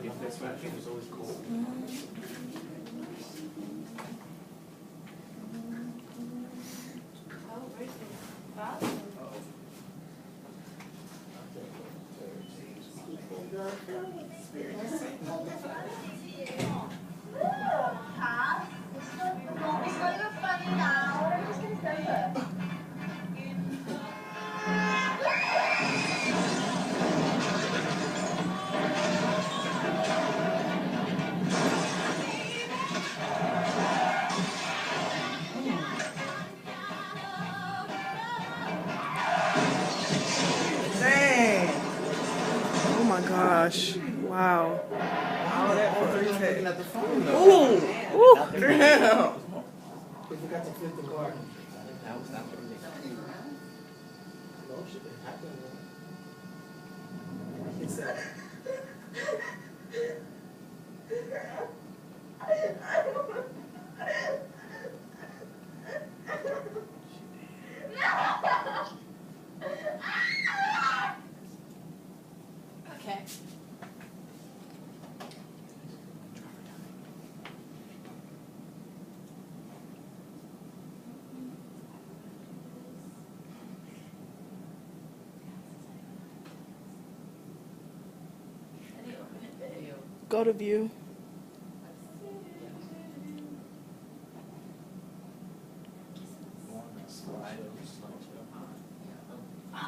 That's what I think was always cool. Oh, where's the bathroom? Dang. Oh my gosh. Wow. Oh, that he's looking at the phone though. Ooh. Ooh. Damn. We forgot to flip the car. That was not for me. No, shit didn't happen. It's that. Okay. Go to view.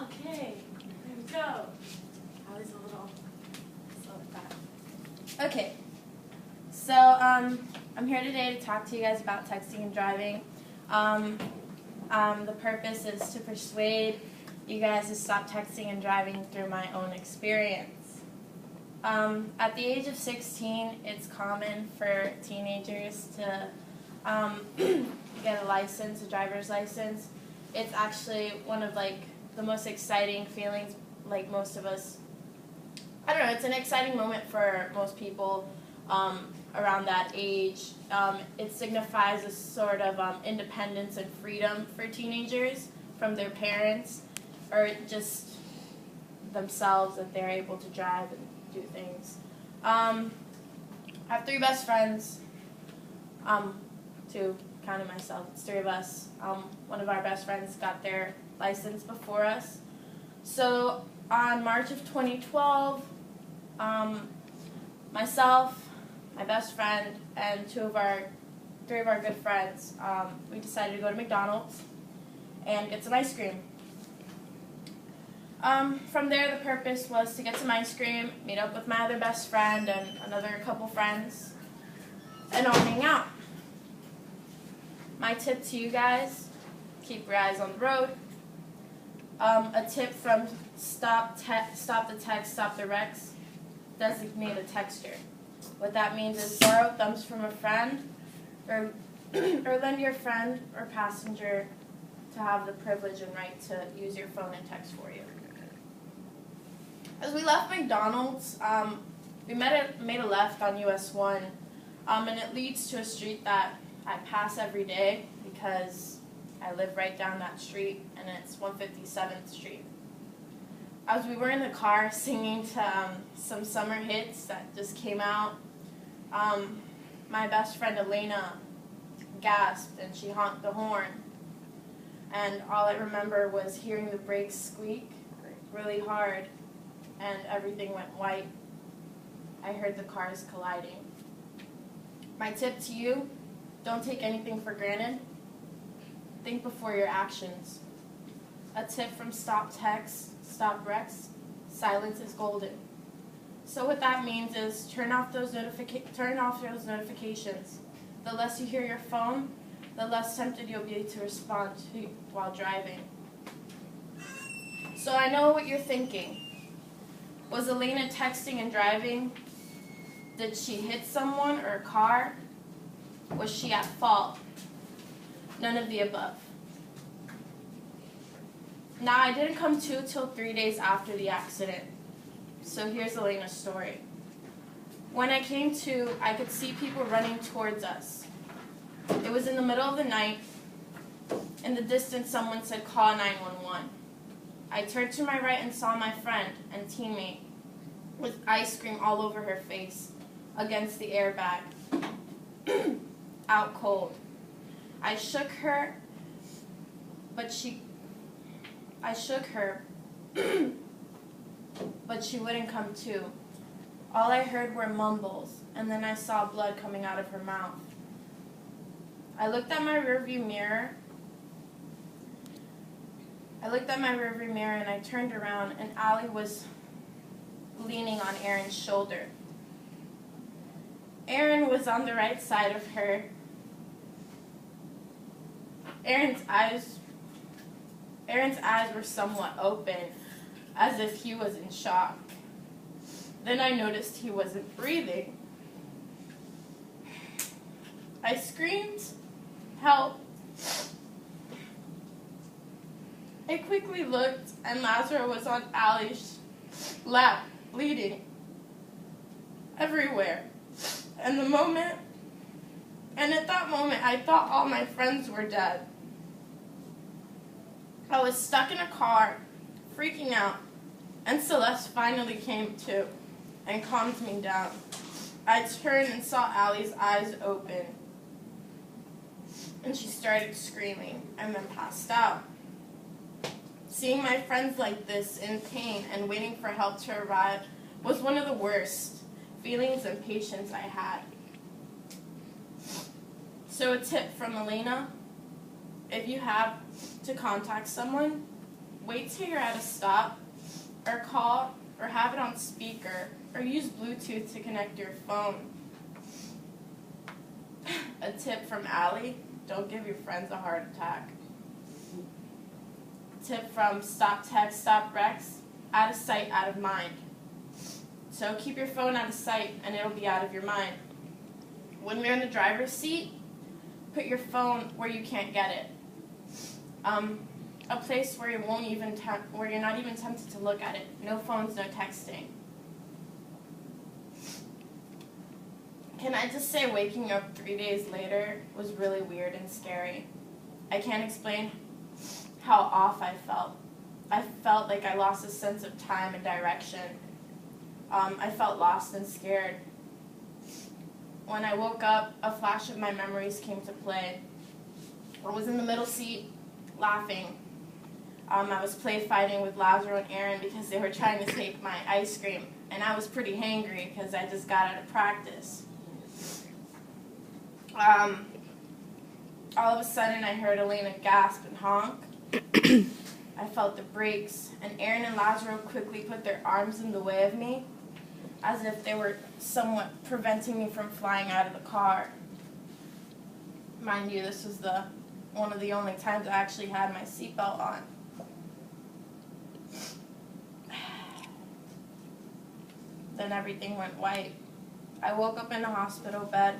Okay, there we go. I was a little slow with that. Okay, so I'm here today to talk to you guys about texting and driving. The purpose is to persuade you guys to stop texting and driving through my own experience. At the age of 16, it's common for teenagers to get a license, a driver's license. It's actually one of the most exciting feelings, most of us. I don't know, it's an exciting moment for most people around that age. It signifies a sort of independence and freedom for teenagers from their parents or just themselves, that they're able to drive and do things. I have three best friends, two, counting myself, it's three of us. One of our best friends got their license before us. So on March of 2012, myself, my best friend, and three of our good friends, we decided to go to McDonald's and get some ice cream. From there, the purpose was to get some ice cream, meet up with my other best friend and another couple friends, and all hang out. My tip to you guys, keep your eyes on the road. A tip from Stop the Text, Stop the Wrecks, designate a texter. What that means is borrow thumbs from a friend or lend your friend or passenger to have the privilege and right to use your phone and text for you. As we left McDonald's, we made a left on US 1, and it leads to a street that I pass every day because I live right down that street, and it's 157th Street. As we were in the car singing to some summer hits that just came out, my best friend Elena gasped and she honked the horn. And all I remember was hearing the brakes squeak really hard, and everything went white. I heard the cars colliding. My tip to you, don't take anything for granted. Think before your actions. A tip from Stop Text, Stop Wrecks, silence is golden. So what that means is turn off those notifications. The less you hear your phone, the less tempted you'll be to respond to while driving. So I know what you're thinking. Was Elena texting and driving? Did she hit someone or a car? Was she at fault? None of the above. Now, I didn't come to till 3 days after the accident. So here's Elena's story. When I came to, I could see people running towards us. It was in the middle of the night. In the distance, someone said, "Call 911. I turned to my right and saw my friend and teammate with ice cream all over her face, against the airbag, out cold. I shook her, but she wouldn't come to. All I heard were mumbles, and then I saw blood coming out of her mouth. I looked at my rearview mirror and I turned around, and Allie was leaning on Aaron's shoulder. Aaron was on the right side of her. Aaron's eyes were somewhat open, as if he was in shock. Then I noticed he wasn't breathing. I screamed, "Help!" I quickly looked, and Lazaro was on Allie's lap, bleeding everywhere. And at that moment, I thought all my friends were dead. I was stuck in a car, freaking out, and Celeste finally came to and calmed me down. I turned and saw Allie's eyes open, and she started screaming and then passed out. Seeing my friends like this in pain and waiting for help to arrive was one of the worst feelings and patience I had. So a tip from Elena: if you have to contact someone, wait till you're at a stop, or call, or have it on speaker, or use Bluetooth to connect your phone. A tip from Allie: don't give your friends a heart attack. Tip from Stop Text, Stop Rex: out of sight, out of mind. So keep your phone out of sight and it'll be out of your mind. When you're in the driver's seat, put your phone where you can't get it. A place where you're not even tempted to look at it. No phones, no texting. Can I just say, waking up 3 days later was really weird and scary. I can't explain how off I felt. I felt like I lost a sense of time and direction. I felt lost and scared. When I woke up, a flash of my memories came to play. I was in the middle seat, laughing. I was play fighting with Lazaro and Aaron because they were trying to take my ice cream, and I was pretty hangry because I just got out of practice. All of a sudden, I heard Elena gasp and honk. I felt the brakes, and Aaron and Lazaro quickly put their arms in the way of me, as if they were somewhat preventing me from flying out of the car. Mind you, this was one of the only times I actually had my seatbelt on. Then everything went white. I woke up in a hospital bed.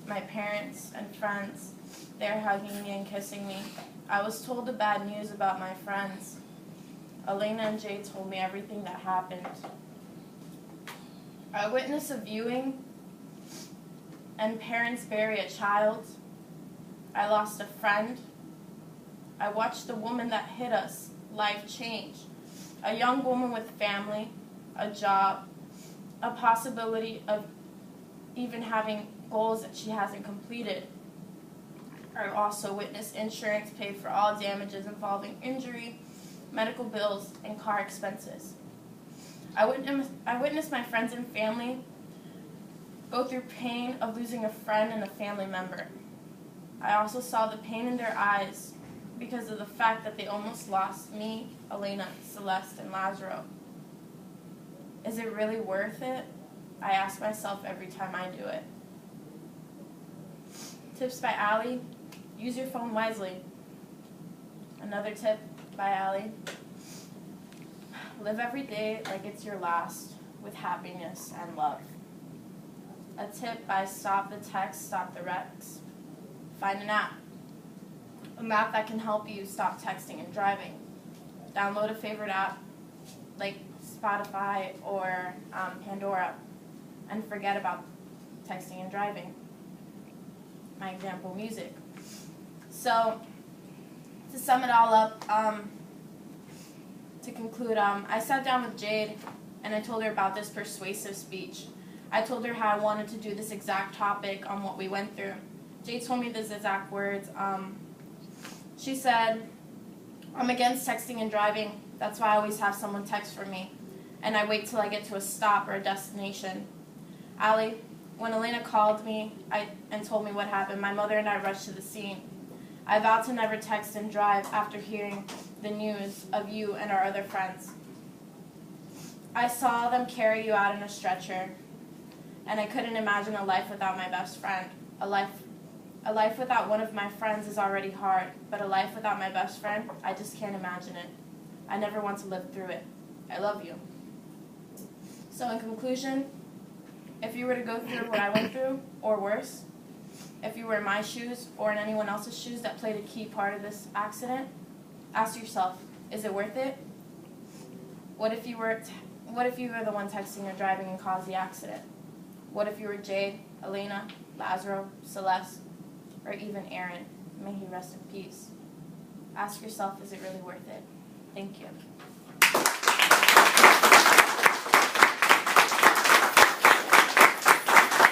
My parents and friends, they're hugging me and kissing me. I was told the bad news about my friends. Elena and Jay told me everything that happened. I witnessed a viewing and parents bury a child. I lost a friend. I watched the woman that hit us, life change. A young woman with family, a job, a possibility of even having goals that she hasn't completed. I also witnessed insurance pay for all damages involving injury, medical bills, and car expenses. I witnessed my friends and family go through pain of losing a friend and a family member. I also saw the pain in their eyes because of the fact that they almost lost me, Elena, Celeste, and Lazaro. Is it really worth it? I ask myself every time I do it. Tips by Allie: use your phone wisely. Another tip by Allie: live every day like it's your last, with happiness and love. A tip by Stop the Text, Stop the Rex: find an app. A map that can help you stop texting and driving. Download a favorite app like Spotify or Pandora, and forget about texting and driving. My example, music. So, to sum it all up, to conclude, I sat down with Jade and I told her about this persuasive speech. I told her how I wanted to do this exact topic on what we went through. Jade told me these exact words. She said, I'm against texting and driving. That's why I always have someone text for me. And I wait till I get to a stop or a destination. Allie, when Elena called me and told me what happened, my mother and I rushed to the scene. I vowed to never text and drive after hearing the news of you and our other friends. I saw them carry you out in a stretcher, and I couldn't imagine a life without my best friend. A life without one of my friends is already hard, but a life without my best friend, I just can't imagine it. I never want to live through it. I love you. So in conclusion, if you were to go through what I went through, or worse, if you were in my shoes or in anyone else's shoes that played a key part of this accident, ask yourself, is it worth it? What if you were the one texting or driving and caused the accident? What if you were Jade, Elena, Lazaro, Celeste, or even Aaron? May he rest in peace. Ask yourself, is it really worth it? Thank you.